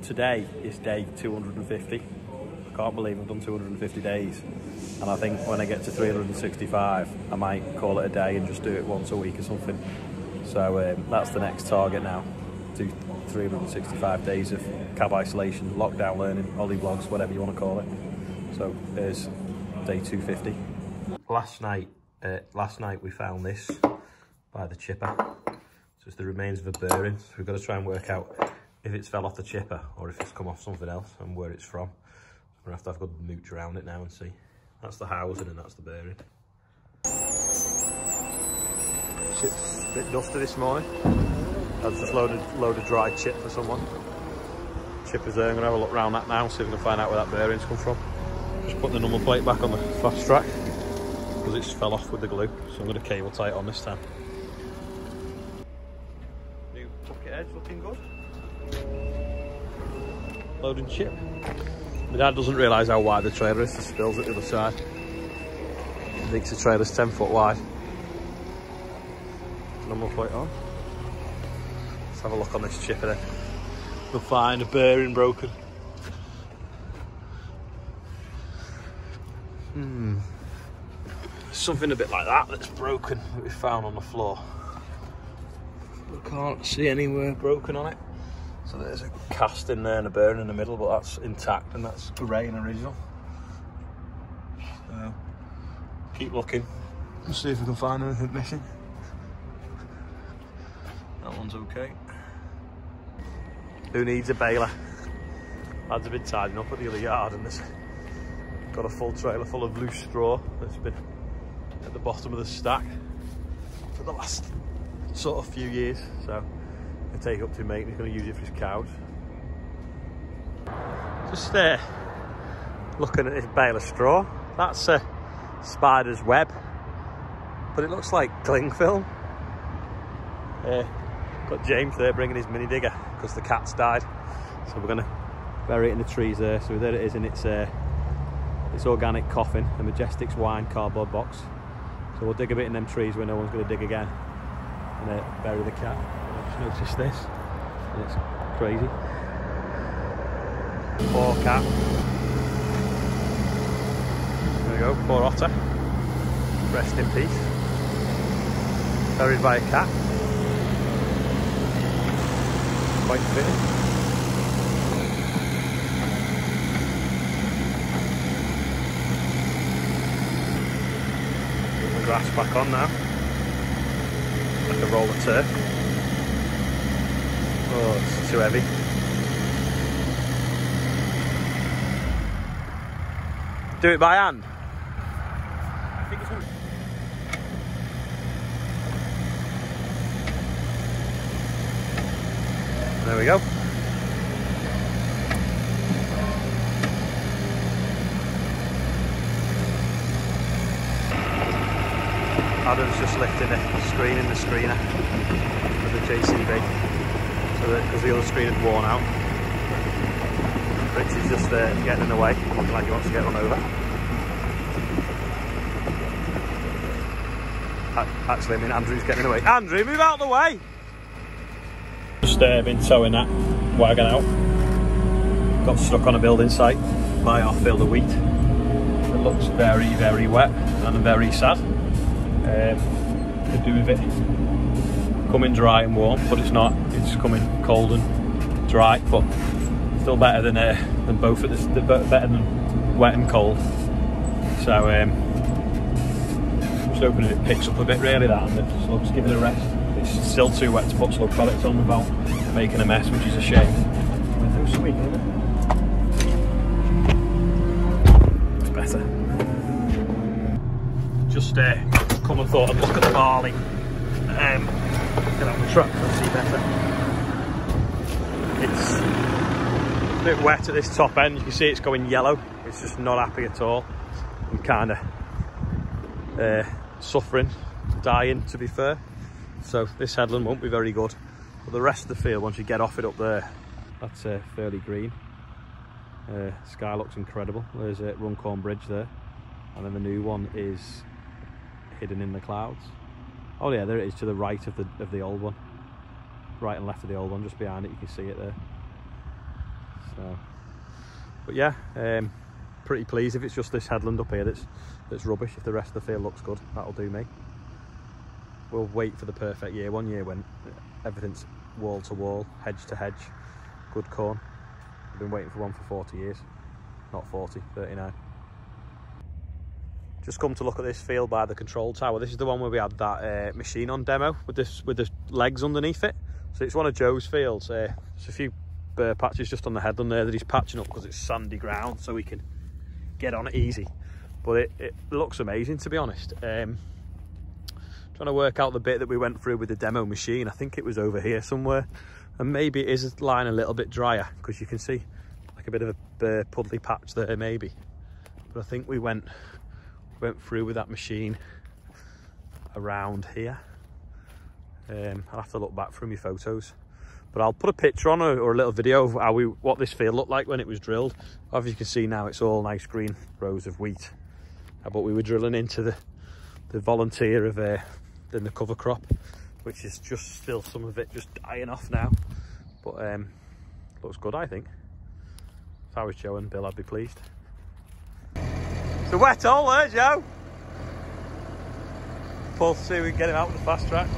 today is day 250. I can't believe I've done 250 days. And I think when I get to 365, I might call it a day and just do it once a week or something. So that's the next target now. Do 365 days of cab isolation, lockdown learning, Ollie vlogs, whatever you want to call it. So there's day 250. Last night we found this by the chipper. So it's the remains of a bearing. So we've got to try and work out if it's fell off the chipper or if it's come off something else and where it's from. So we're going to have a good mooch around it now and see. That's the housing and that's the bearing. Chip's a bit dusty this morning. I've just loaded dry chip for someone. Chipper's there. I'm going to have a look around that now, see if we can find out where that bearing's come from. Just put the number plate back on the fast track because it's fell off with the glue. So I'm going to cable tie it on this time. New bucket edge looking good. Loading chip. My dad doesn't realise how wide the trailer is, the spills at the other side. He thinks the trailer's 10 foot wide. Number plate on. Let's have a look on this chipper then. We'll find a bearing broken. Something a bit like that that's broken that we found on the floor. We can't see anywhere broken on it. So there's a cast in there and a bearing in the middle, but that's intact and that's grey and original. So keep looking and see if we can find anything missing. That one's okay. Who needs a baler? Lads have been tidying up at the other yard and there's got a full trailer full of loose straw that's been at the bottom of the stack for the last sort of few years. So I take it up to mate, he's going to use it for his cows. Just looking at this bale of straw. That's a spider's web, but it looks like cling film. Got James there bringing his mini digger because the cat's died. So we're going to bury it in the trees there. So there it is in its organic coffin, the Majestic's wine cardboard box. So we'll dig a bit in them trees where no one's going to dig again and bury the cat. I just noticed this and it's crazy. Poor cat. There we go, poor otter. Rest in peace. Buried by a cat. Quite fitting. The grass back on now. Like a roll of turf. Oh, it's too heavy. Do it by hand. There we go. Adam's just lifting the screen in the screener of the JCB, so that because the other screen had worn out. Richie's just getting in the way, looking like he wants to get run over. Actually, I mean Andrew's getting in the way. Andrew, move out of the way! Just been towing that wagon out. Got stuck on a building site by our field of wheat. It looks very, very wet and very sad. Could do with it coming dry and warm, but it's not. It's coming cold and dry, but still better than both of this. Better than wet and cold. So just hoping it picks up a bit really, that, and the slug's giving it a rest. It's still too wet to put slug products on without making a mess, which is a shame. Too sweet, isn't it? It's better. Just come and thought I'd look at the barley. Get out the truck and see better. It's a bit wet at this top end. You can see it's going yellow. It's just not happy at all. I'm kind of suffering, dying to be fair. So this headland won't be very good. But the rest of the field, once you get off it up there, that's fairly green. Sky looks incredible. There's a Runcorn Bridge there. And then the new one is hidden in the clouds. Oh yeah, there it is to the right of the old one. Right and left of the old one, just behind it, you can see it there. So, but yeah, pretty pleased. If it's just this headland up here that's rubbish, if the rest of the field looks good, that'll do me. We'll wait for the perfect year, one year when everything's wall to wall, hedge to hedge, good corn. I've been waiting for one for 40 years, not 40, 39. Just come to look at this field by the control tower. This is the one where we had that machine on demo with the legs underneath it. So it's one of Joe's fields. There's a few bare patches just on the headland there that he's patching up because it's sandy ground, so we can get on it easy. But it looks amazing, to be honest. Trying to work out the bit that we went through with the demo machine. I think it was over here somewhere, and maybe it is lying a little bit drier because you can see like a bit of a bare puddly patch there maybe. But I think we went through with that machine around here. I'll have to look back through my photos, but I'll put a picture on or a little video of what this field looked like when it was drilled. As you can see now, it's all nice green rows of wheat, but we were drilling into the volunteer of in the cover crop, which is just still some of it just dying off now, but looks good, I think. If I was Joe and Bill, I'd be pleased. It's a wet hole there, Joe. Pull to see if we can get him out with the fast track.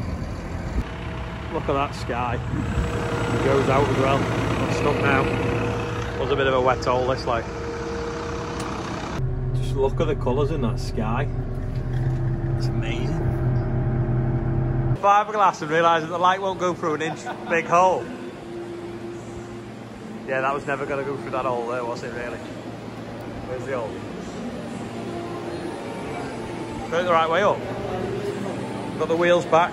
Look at that sky. It goes out as well. I'm stuck now. Was a bit of a wet hole this, like. Just look at the colours in that sky. It's amazing. Fiberglass and realise that the light won't go through an inch big hole. Yeah, that was never going to go through that hole there, was it really? Where's the hole? Go the right way up. Got the wheels back.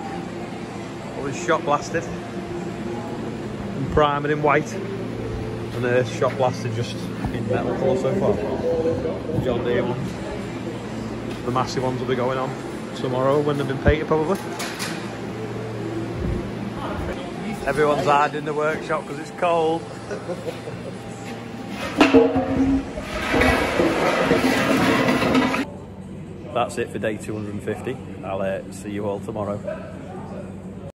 All was shot blasted. And primed in white. And shot blasted just in metal colour so far. John Deere ones. The massive ones will be going on tomorrow when they've been painted probably. Everyone's hiding in the workshop because it's cold. That's it for day 250. I'll see you all tomorrow.